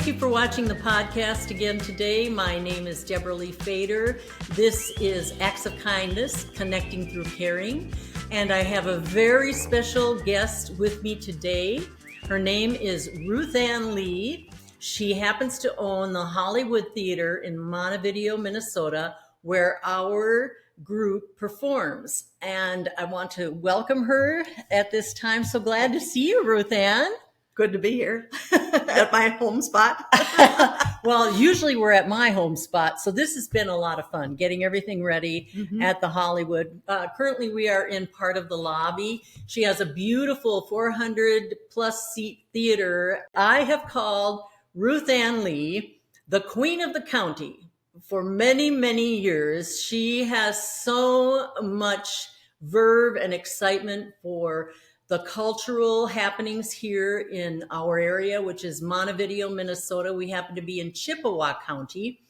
thank you for watching the podcast again today. My name is Debra Lee Fader. This is Acts of Kindness, Connecting Through Caring. And I have a very special guest with me today. Her name is Ruth Ann Lee. She happens to own the Hollywood Theater in Montevideo, Minnesota, where our group performs. And I want to welcome her at this time. So glad to see you, Ruth Ann. Good to be here at my home spot. Well, usually we're at my home spot. So this has been a lot of fun, getting everything ready at the Hollywood. Currently, we are in part of the lobby. She has a beautiful 400 plus seat theater. I have called Ruth Ann Lee the Queen of the County for many, many years. She has so much verve and excitement for the cultural happenings here in our area, which is Montevideo, Minnesota. We happen to be in Chippewa County,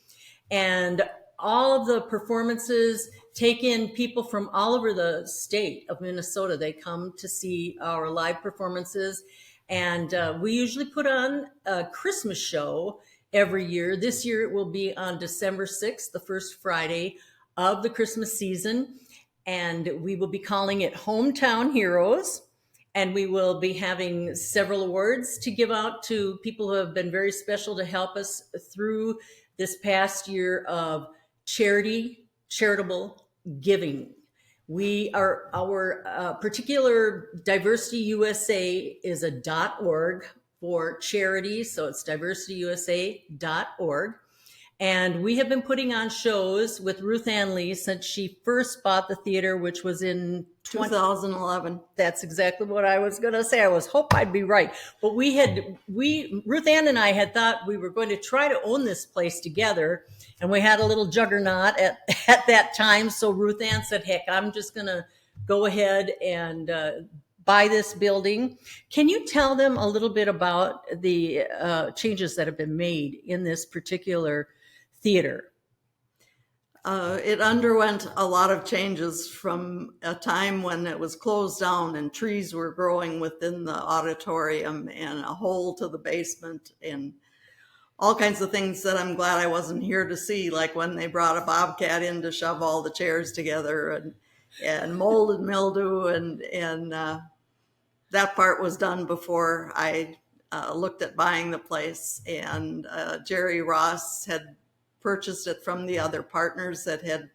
and all of the performances take in people from all over the state of Minnesota. They come to see our live performances, and we usually put on a Christmas show every year. This year it will be on December 6th, the first Friday of the Christmas season, and we will be calling it Hometown Heroes. And we will be having several awards to give out to people who have been very special to help us through this past year of charitable giving. Our particular Diversity USA is a .org for charity. So it's diversityusa.org. And we have been putting on shows with Ruth Ann Lee since she first bought the theater, which was in 2011. That's exactly what I was going to say. Hope I'd be right. But Ruth Ann and I had thought we were going to try to own this place together. And we had a little juggernaut at that time. So Ruth Ann said, heck, I'm just going to go ahead and buy this building. Can you tell them a little bit about the changes that have been made in this particular theater? It underwent a lot of changes from a time when it was closed down and trees were growing within the auditorium and a hole to the basement and all kinds of things that I'm glad I wasn't here to see, like when they brought a bobcat in to shove all the chairs together and mold and mildew and that part was done before I looked at buying the place. And Jerry Ross had purchased it from the other partners that had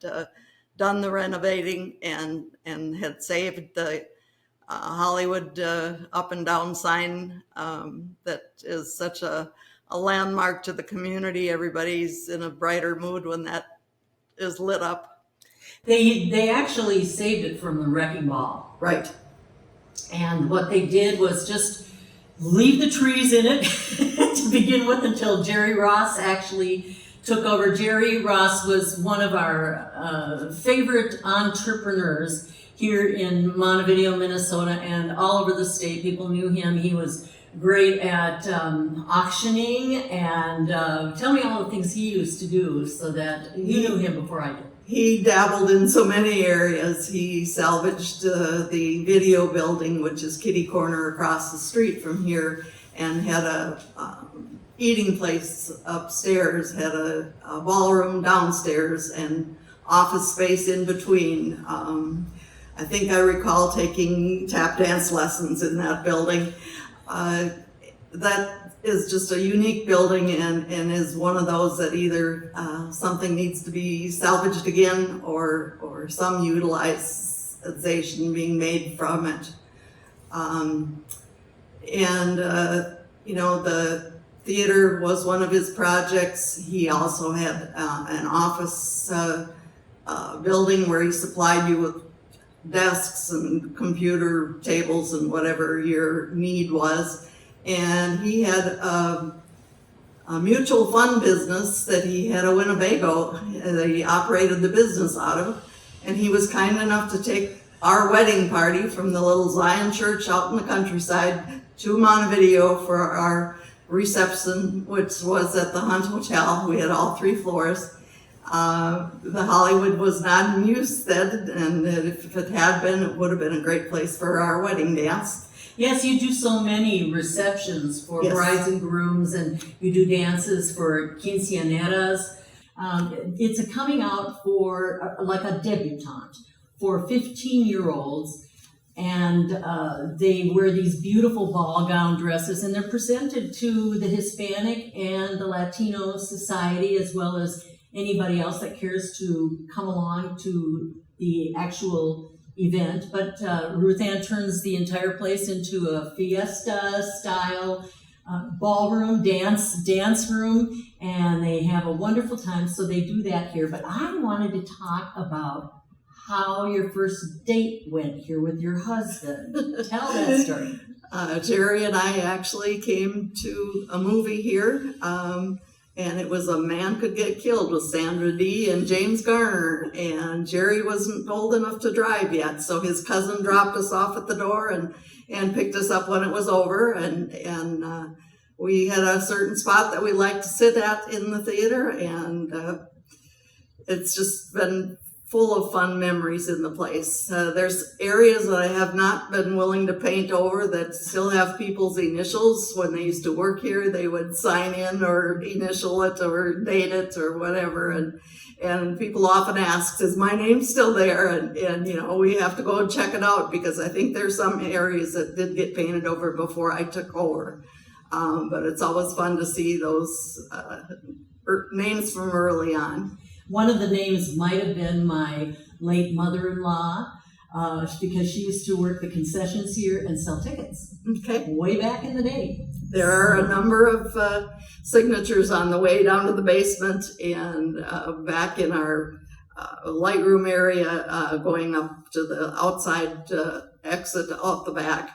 done the renovating and had saved the Hollywood up and down sign that is such a landmark to the community. Everybody's in a brighter mood when that is lit up. They actually saved it from the wrecking ball. Right. And what they did was just leave the trees in it to begin with until Jerry Ross actually took over. Jerry Ross was one of our favorite entrepreneurs here in Montevideo, Minnesota, and all over the state. People knew him. He was great at auctioning, and tell me all the things he used to do so that you knew him before I did. He dabbled in so many areas. He salvaged the video building, which is kitty corner across the street from here, and had a eating place upstairs, had a ballroom downstairs, and office space in between. I think I recall taking tap dance lessons in that building. That is just a unique building and is one of those that either something needs to be salvaged again or some utilization being made from it. The theater was one of his projects. He also had an office building where he supplied you with desks and computer tables and whatever your need was. And he had a mutual fund business that he had a Winnebago that he operated the business out of. And he was kind enough to take our wedding party from the little Zion church out in the countryside to Montevideo for our reception, which was at the Hunt Hotel. We had all 3 floors. The Hollywood was not in use then, and if it had been, it would have been a great place for our wedding dance. Yes, you do so many receptions for Yes. brides and grooms, and you do dances for quinceañeras. It's a coming out for like a debutante for 15-year-olds, and they wear these beautiful ball gown dresses, and they're presented to the Hispanic and the Latino society, as well as anybody else that cares to come along to the actual event. But Ruth Ann turns the entire place into a fiesta style ballroom, dance room, and they have a wonderful time. So they do that here. But I wanted to talk about how your first date went here with your husband. Tell that story. Jerry and I actually came to a movie here, and it was A Man Could Get Killed with Sandra Dee and James Garner. And Jerry wasn't old enough to drive yet, so his cousin dropped us off at the door and picked us up when it was over. And we had a certain spot that we liked to sit at in the theater, and it's just been full of fun memories in the place. There's areas that I have not been willing to paint over that still have people's initials. When they used to work here, they would sign in or initial it or date it or whatever. And people often ask, is my name still there? And you know, we have to go and check it out, because I think there's some areas that did get painted over before I took over. But it's always fun to see those names from early on. One of the names might have been my late mother-in-law, because she used to work the concessions here and sell tickets. Okay. Way back in the day. There are a number of signatures on the way down to the basement, and back in our light room area, going up to the outside exit off the back.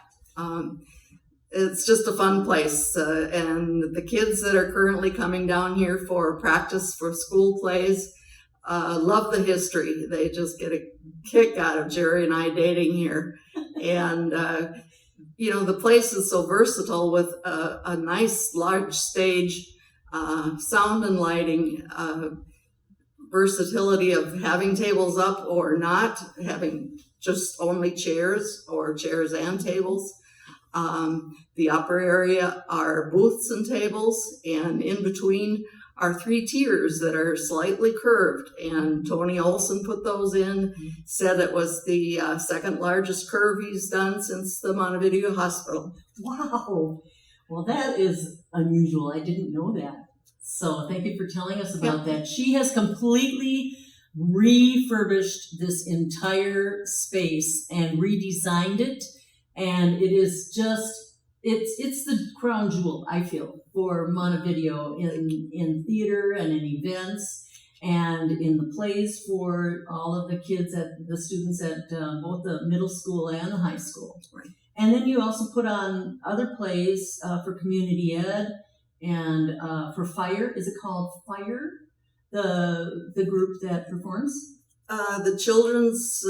It's just a fun place, and the kids that are currently coming down here for practice for school plays love the history. They just get a kick out of Jerry and I dating here. And, you know, the place is so versatile with a nice large stage, sound and lighting, versatility of having tables up or not, having just only chairs or chairs and tables. The upper area are booths and tables, and in between are 3 tiers that are slightly curved. And Tony Olson put those in, said it was the second largest curve he's done since the Montevideo Hospital. Wow. Well, that is unusual. I didn't know that. So thank you for telling us about that. She has completely refurbished this entire space and redesigned it. And it is just, it's the crown jewel, I feel, for Montevideo in theater and in events and in the plays for all of the kids, the students at both the middle school and the high school. Right. And then you also put on other plays for community ed and for Fire. Is it called Fire? The group that performs? The children's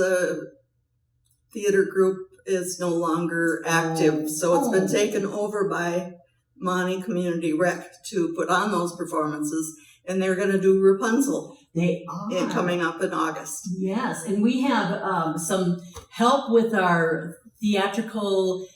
theater group is no longer active, so it's been taken over by Monty Community Rec to put on those performances, and they're going to do Rapunzel. They are. Coming up in August. Yes, and we have some help with our theatrical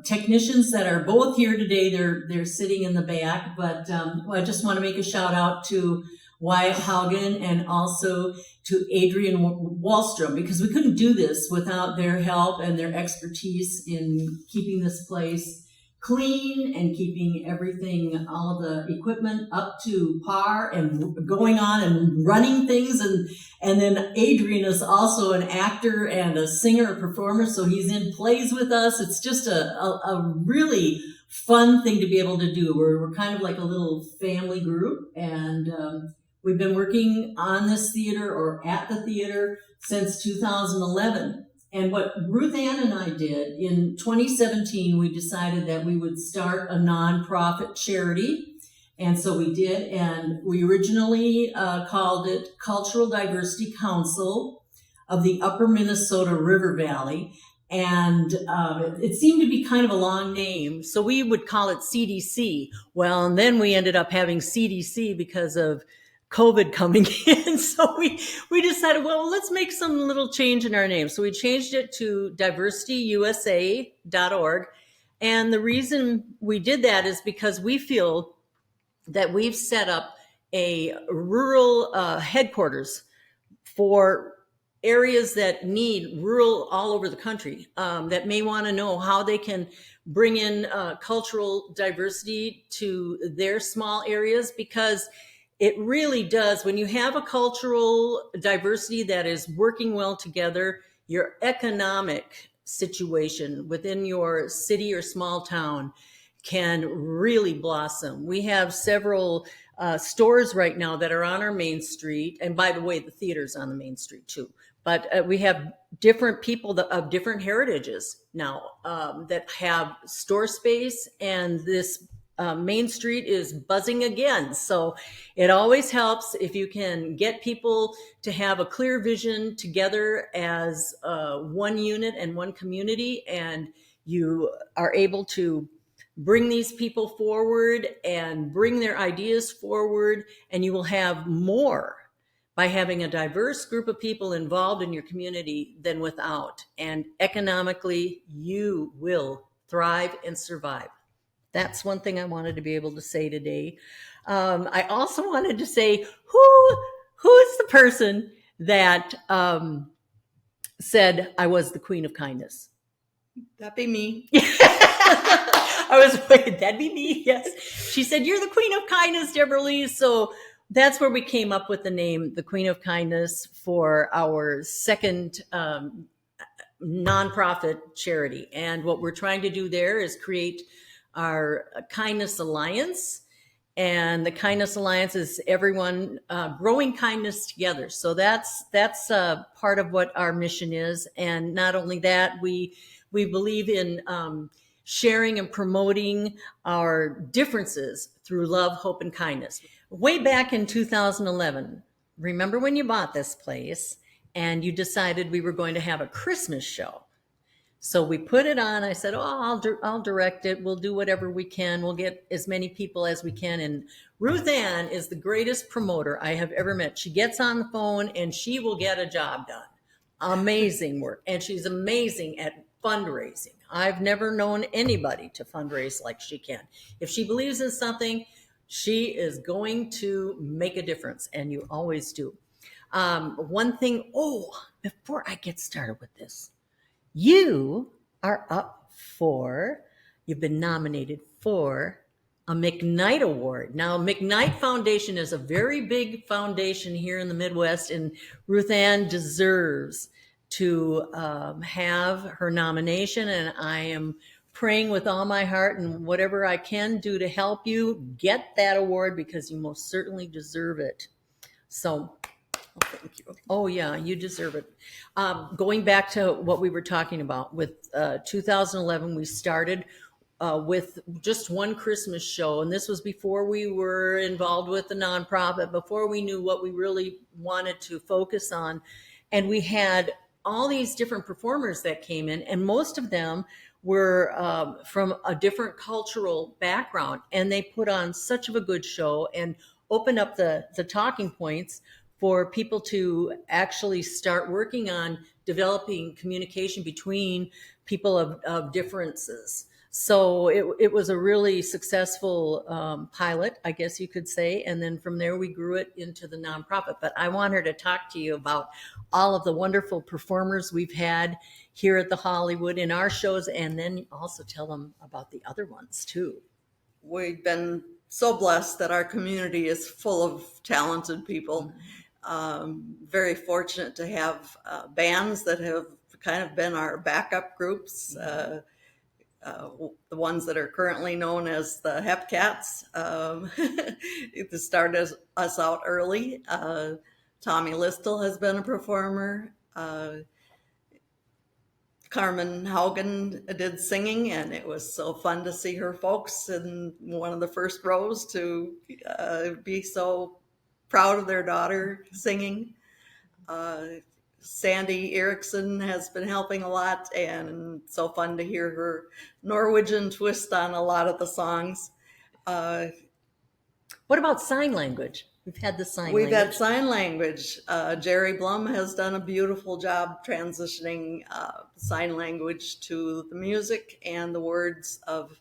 technicians that are both here today. They're sitting in the back, but I just want to make a shout out to Wyatt Haugen and also to Adrian Wallstrom, because we couldn't do this without their help and their expertise in keeping this place clean and keeping everything, all of the equipment up to par and going on and running things. And then Adrian is also an actor and a singer, a performer, so he's in plays with us. It's just a really fun thing to be able to do. We're kind of like a little family group, and we've been working on this theater or at the theater since 2011. And what Ruth Ann and I did in 2017, we decided that we would start a nonprofit charity. And so we did, and we originally called it Cultural Diversity Council of the Upper Minnesota River Valley. And it seemed to be kind of a long name, so we would call it CDC. Well, and then we ended up having CDC because of COVID coming in. So we decided, well, let's make some little change in our name. So we changed it to diversityusa.org. And the reason we did that is because we feel that we've set up a rural headquarters for areas that need rural all over the country, that may want to know how they can bring in cultural diversity to their small areas, because it really does. When you have a cultural diversity that is working well together, your economic situation within your city or small town can really blossom. We have several stores right now that are on our main street. And by the way, the theater's on the main street too. But we have different people of different heritages now that have store space, and this Main Street is buzzing again. So it always helps if you can get people to have a clear vision together as one unit and one community, and you are able to bring these people forward and bring their ideas forward, and you will have more by having a diverse group of people involved in your community than without. And economically, you will thrive and survive. That's one thing I wanted to be able to say today. I also wanted to say, who's the person that said I was the queen of kindness? That'd be me. I was waiting. That'd be me. Yes. She said, "You're the queen of kindness, Debra Lee." So that's where we came up with the name, the Queen of Kindness, for our second nonprofit charity. And what we're trying to do there is create our Kindness Alliance. And the Kindness Alliance is everyone growing kindness together. So that's part of what our mission is. And not only that, we believe in sharing and promoting our differences through love, hope, and kindness. Way back in 2011, remember when you bought this place and you decided we were going to have a Christmas show? So we put it on. I said, "Oh, I'll direct it. We'll do whatever we can. We'll get as many people as we can." And Ruth Ann is the greatest promoter I have ever met. She gets on the phone and she will get a job done. Amazing work. And she's amazing at fundraising. I've never known anybody to fundraise like she can. If she believes in something, she is going to make a difference, and you always do. One thing, before I get started with this, you are up for, you've been nominated for a McKnight Award. Now, McKnight Foundation is a very big foundation here in the Midwest, and Ruth Ann deserves to have her nomination, and I am praying with all my heart and whatever I can do to help you get that award, because you most certainly deserve it. So, Thank you. oh yeah, you deserve it. Going back to what we were talking about with 2011, we started with just one Christmas show, and this was before we were involved with the nonprofit, before we knew what we really wanted to focus on. And we had all these different performers that came in, and most of them were from a different cultural background, and they put on such of a good show and opened up the talking points for people to actually start working on developing communication between people of differences. So it was a really successful pilot, I guess you could say. And then from there, we grew it into the nonprofit. But I want her to talk to you about all of the wonderful performers we've had here at the Hollywood in our shows, and then also tell them about the other ones too. We've been so blessed that our community is full of talented people. Very fortunate to have bands that have kind of been our backup groups. The ones that are currently known as the Hepcats. It started us out early. Tommy Listel has been a performer. Carmen Haugen did singing, and it was so fun to see her folks in one of the first rows to be so proud of their daughter singing. Sandy Erickson has been helping a lot, and so fun to hear her Norwegian twist on a lot of the songs. What about sign language? We've had the sign We've had language. sign language. Jerry Blum has done a beautiful job transitioning sign language to the music and the words of.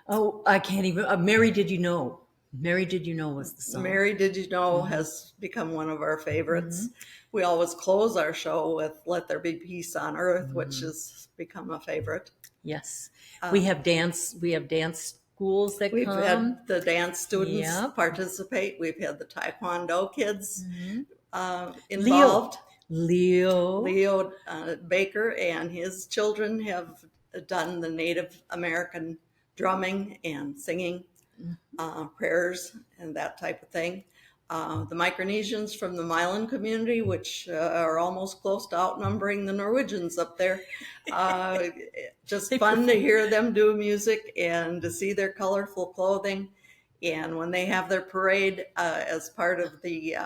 Oh, I can't even. Mary, did you know? Mary, did you know was the song. Mary, Did You Know has become one of our favorites. We always close our show with Let There Be Peace on Earth, which has become a favorite. Yes. We have dance schools that We've come. had the dance students Yep. participate. We've had the Taekwondo kids involved. Leo. Baker and his children have done the Native American drumming and singing, prayers and that type of thing. The Micronesians from the Milan community, which are almost close to outnumbering the Norwegians up there. Just fun to hear them do music and to see their colorful clothing. And when they have their parade as part of the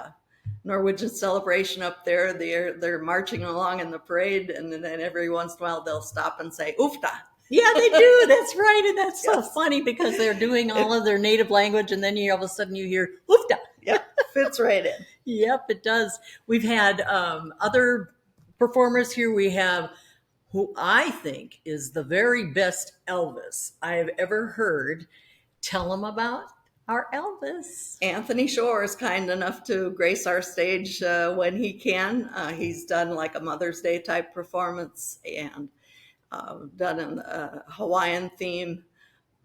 Norwegian celebration up there, they're marching along in the parade, and then every once in a while they'll stop and say "Oofta." Yeah, they do. That's right. And that's so Yes. funny because they're doing all of their native language, and then all of a sudden you hear "Woofda." Yeah, fits right in. Yep, it does. We've had other performers here. We have who I think is the very best Elvis I have ever heard. Tell them about our Elvis. Anthony Shore is kind enough to grace our stage when he can. He's done like a Mother's Day type performance and done a Hawaiian theme,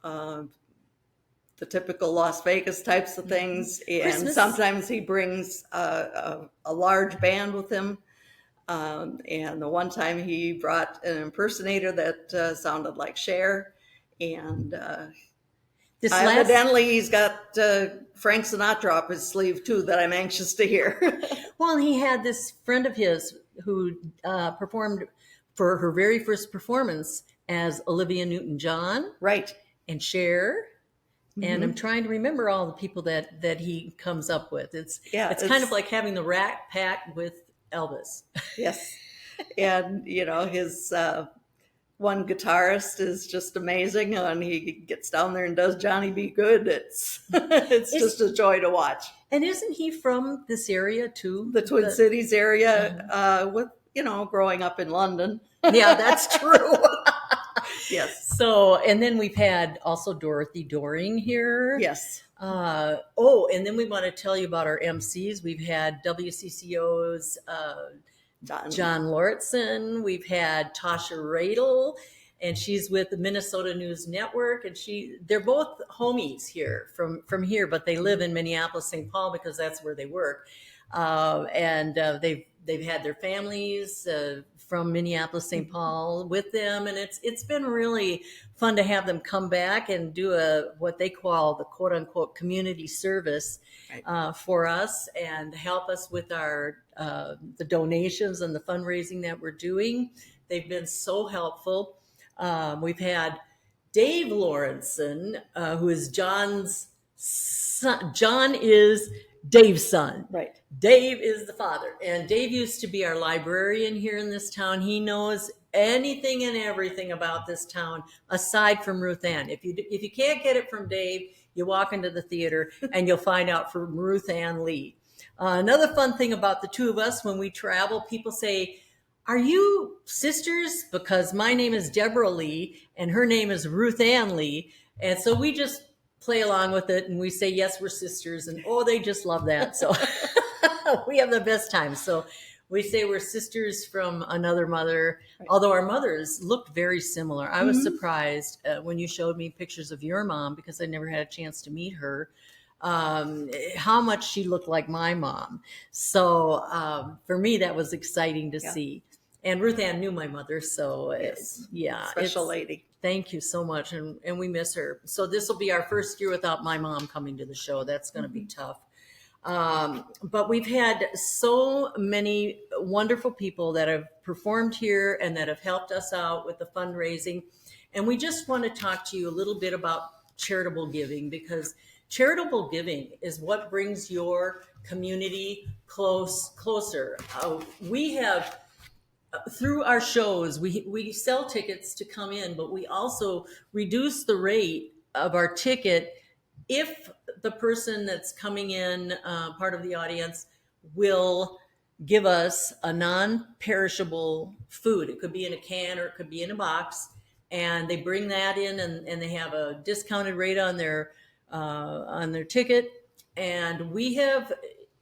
the typical Las Vegas types of things. And Christmas. sometimes he brings a large band with him. And the one time he brought an impersonator that sounded like Cher. And evidently he's got Frank Sinatra up his sleeve too that I'm anxious to hear. Well, he had this friend of his who performed for her very first performance as Olivia Newton-John. Right. And Cher. And I'm trying to remember all the people that he comes up with. It's kind of like having the Rat Pack with Elvis. Yes. And, his one guitarist is just amazing. And he gets down there and does Johnny Be Good. It's just a joy to watch. And isn't he from this area too? The Twin Cities area with, growing up in London. Yeah, that's true. Yes. So, and then we've had also Dorothy Doring here. Yes. And then we want to tell you about our MCs. We've had WCCO's John Lauritsen. We've had Tasha Radel, and she's with the Minnesota News Network. And they're both homies here from here, but they live in Minneapolis, St. Paul, because that's where they work. They've had their families from Minneapolis, St. Paul with them. And it's been really fun to have them come back and do what they call the quote unquote community service for us and help us with our the donations and the fundraising that we're doing. They've been so helpful. We've had Dave Lawrenson, who is John's son. John is Dave's son. Right. Dave is the father. And Dave used to be our librarian here in this town. He knows anything and everything about this town aside from Ruth Ann. If you can't get it from Dave, you walk into the theater and you'll find out from Ruth Ann Lee. Another fun thing about the two of us, when we travel, people say, "Are you sisters?" Because my name is Debra Lee and her name is Ruth Ann Lee. And so we just play along with it and we say, yes, we're sisters. And they just love that. So we have the best time. So we say we're sisters from another mother, although our mothers looked very similar. I was surprised when you showed me pictures of your mom, because I never had a chance to meet her, how much she looked like my mom. So for me, that was exciting to see. And Ruth Ann knew my mother, so Special lady. Thank you so much, and we miss her. So this will be our first year without my mom coming to the show. That's going to be tough. But we've had so many wonderful people that have performed here and that have helped us out with the fundraising. And we just want to talk to you a little bit about charitable giving, because charitable giving is what brings your community closer. We have, through our shows, we sell tickets to come in, but we also reduce the rate of our ticket if the person that's coming in, part of the audience, will give us a non-perishable food. It could be in a can or it could be in a box, and they bring that in, and they have a discounted rate on their ticket. And we have,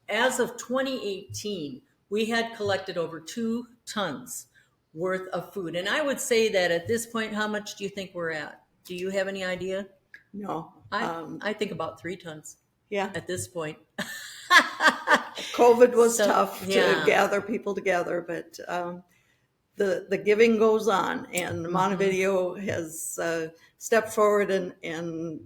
as of 2018, we had collected over 2 tons worth of food. And I would say that at this point, how much do you think we're at? Do you have any idea? No. I think about 3 tons Yeah. at this point. COVID was So, tough yeah. to gather people together, but the giving goes on, and Montevideo has stepped forward, and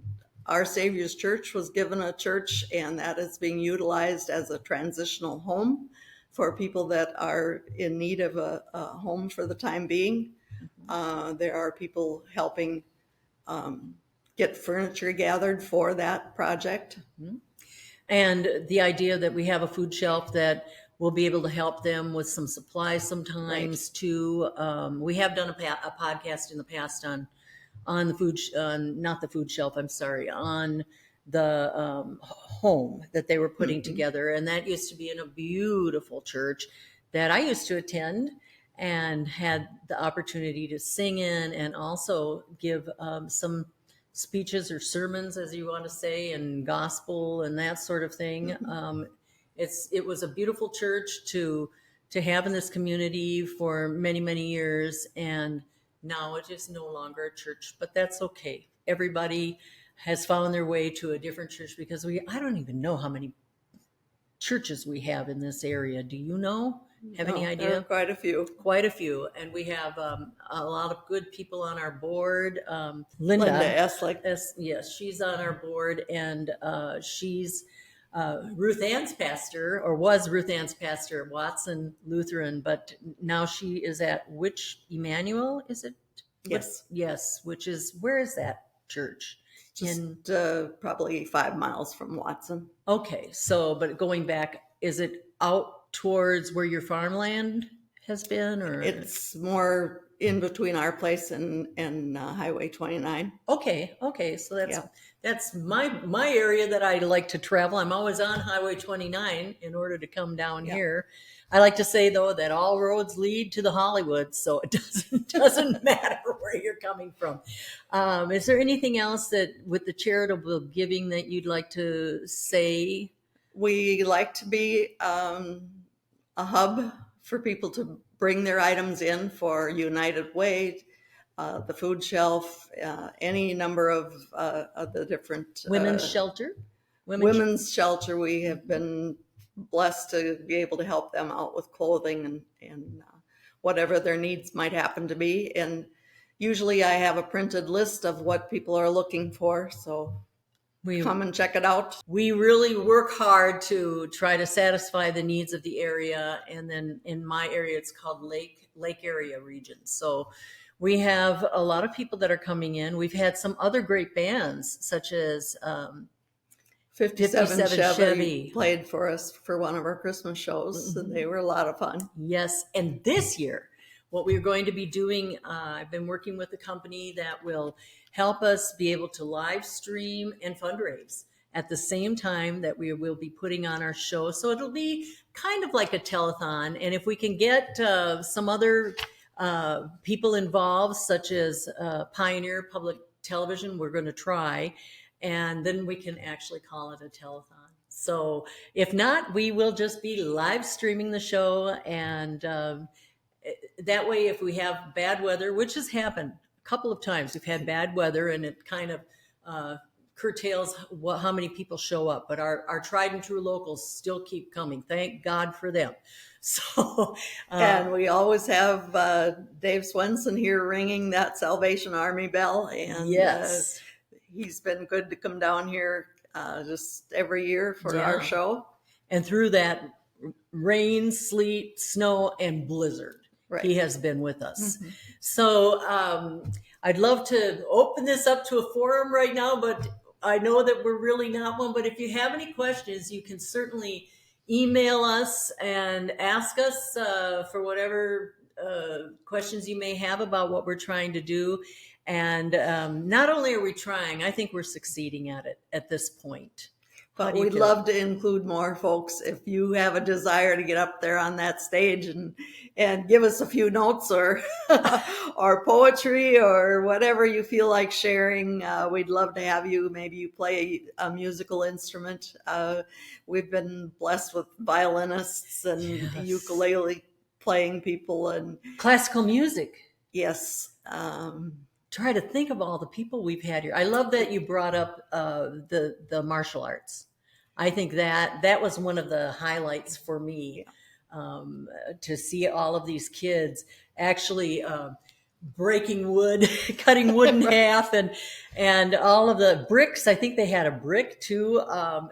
Our Savior's Church was given a church, and that is being utilized as a transitional home for people that are in need of a home for the time being. There are people helping get furniture gathered for that project. And the idea that we have a food shelf that will be able to help them with some supplies sometimes too. We have done a podcast in the past on the food, not the food shelf, I'm sorry, on the home that they were putting together. And that used to be in a beautiful church that I used to attend and had the opportunity to sing in, and also give some speeches or sermons, as you want to say, and gospel and that sort of thing. It was a beautiful church to have in this community for many, many years, and now it is no longer a church, but that's okay. Everybody has found their way to a different church, because I don't even know how many churches we have in this area. Do you know? Have any idea? There are quite a few. Quite a few. And we have a lot of good people on our board. Linda Eslick. Yes, she's on our board, and she's Ruth Ann's pastor, or was Ruth Ann's pastor at Watson Lutheran, but now she is at Emmanuel, is it? Yes. Yes, where is that church? Just probably 5 miles from Watson. Okay, but going back, is it out towards where your farmland has been, or? It's more in between our place and Highway 29. Okay, so that's my area that I like to travel. I'm always on Highway 29 in order to come down here. I like to say, though, that all roads lead to the Hollywood, so it doesn't matter where you're coming from. Is there anything else that with the charitable giving that you'd like to say? We like to be a hub for people to bring their items in for United Way, the food shelf, any number of the different Women's shelter. Women's shelter. We have been blessed to be able to help them out with clothing and whatever their needs might happen to be. And usually I have a printed list of what people are looking for, so come and check it out. We really work hard to try to satisfy the needs of the area. And then in my area, it's called Lake Area Region. So we have a lot of people that are coming in. We've had some other great bands, such as 57 Chevy played for us for one of our Christmas shows, and they were a lot of fun. Yes, and this year, what we're going to be doing, I've been working with a company that will help us be able to live stream and fundraise at the same time that we will be putting on our show. So it'll be kind of like a telethon. And if we can get some other people involved, such as Pioneer Public Television, we're going to try. And then we can actually call it a telethon. So if not, we will just be live streaming the show. And that way, if we have bad weather, which has happened a couple of times, we've had bad weather, and it kind of curtails how many people show up. But our tried and true locals still keep coming. Thank God for them. So, and we always have Dave Swenson here ringing that Salvation Army bell. And yes. He's been good to come down here just every year for our show. And through that rain, sleet, snow, and blizzard, he has been with us. Mm-hmm. So I'd love to open this up to a forum right now, but I know that we're really not one. But if you have any questions, you can certainly email us and ask us for whatever questions you may have about what we're trying to do. And not only are we trying, I think we're succeeding at it at this point. But we'd love to include more folks. If you have a desire to get up there on that stage and give us a few notes or or poetry or whatever you feel like sharing, we'd love to have you. Maybe you play a musical instrument. We've been blessed with violinists and ukulele playing people and classical music. Yes. Try to think of all the people we've had here. I love that you brought up the martial arts. I think that was one of the highlights for me, to see all of these kids actually breaking wood, cutting wood in half, and all of the bricks. I think they had a brick too.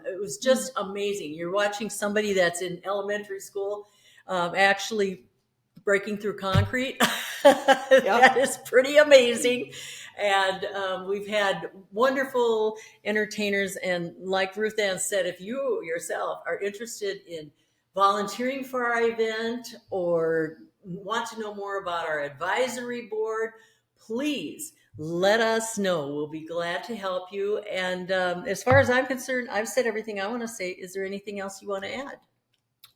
It was just amazing. You're watching somebody that's in elementary school actually breaking through concrete. That is pretty amazing. And we've had wonderful entertainers. And like Ruth Ann said, if you yourself are interested in volunteering for our event or want to know more about our advisory board, please let us know. We'll be glad to help you. And as far as I'm concerned, I've said everything I want to say. Is there anything else you want to add?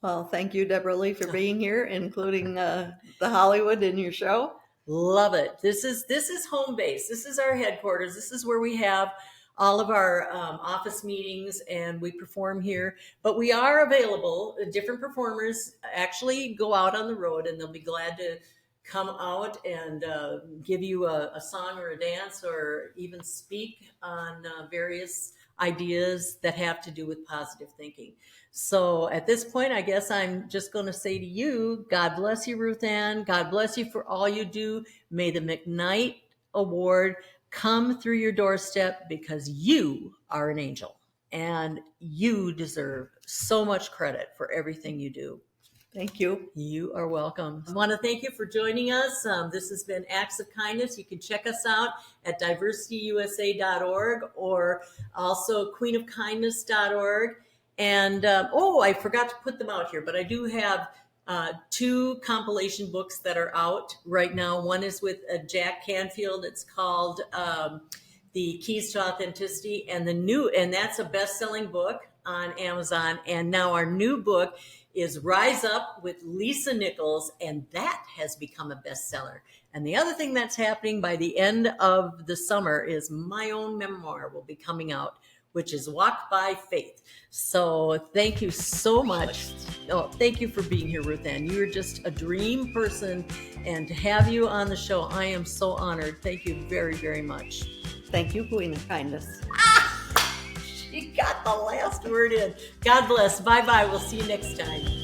Well, thank you, Debra Lee, for being here, including the Hollywood in your show. Love it. This is home base. This is our headquarters. This is where we have all of our office meetings, and we perform here. But we are available. Different performers actually go out on the road, and they'll be glad to come out and give you a song or a dance, or even speak on various ideas that have to do with positive thinking. So at this point, I guess I'm just going to say to you, God bless you, Ruth Ann. God bless you for all you do. May the McKnight Award come through your doorstep, because you are an angel and you deserve so much credit for everything you do. Thank you. You are welcome. I want to thank you for joining us. This has been Acts of Kindness. You can check us out at diversityusa.org or also queenofkindness.org. And, I forgot to put them out here, but I do have 2 compilation books that are out right now. One is with Jack Canfield. It's called The Keys to Authenticity. And that's a best-selling book on Amazon. And now our new book is Rise Up with Lisa Nichols, and that has become a bestseller. And the other thing that's happening by the end of the summer is my own memoir will be coming out, which is Walk by Faith. So thank you so much. Oh, thank you for being here, Ruth Ann. You're just a dream person, and to have you on the show, I am so honored. Thank you very, very much. Thank you, Queen of Kindness. She got the last word in. God bless. Bye-bye. We'll see you next time.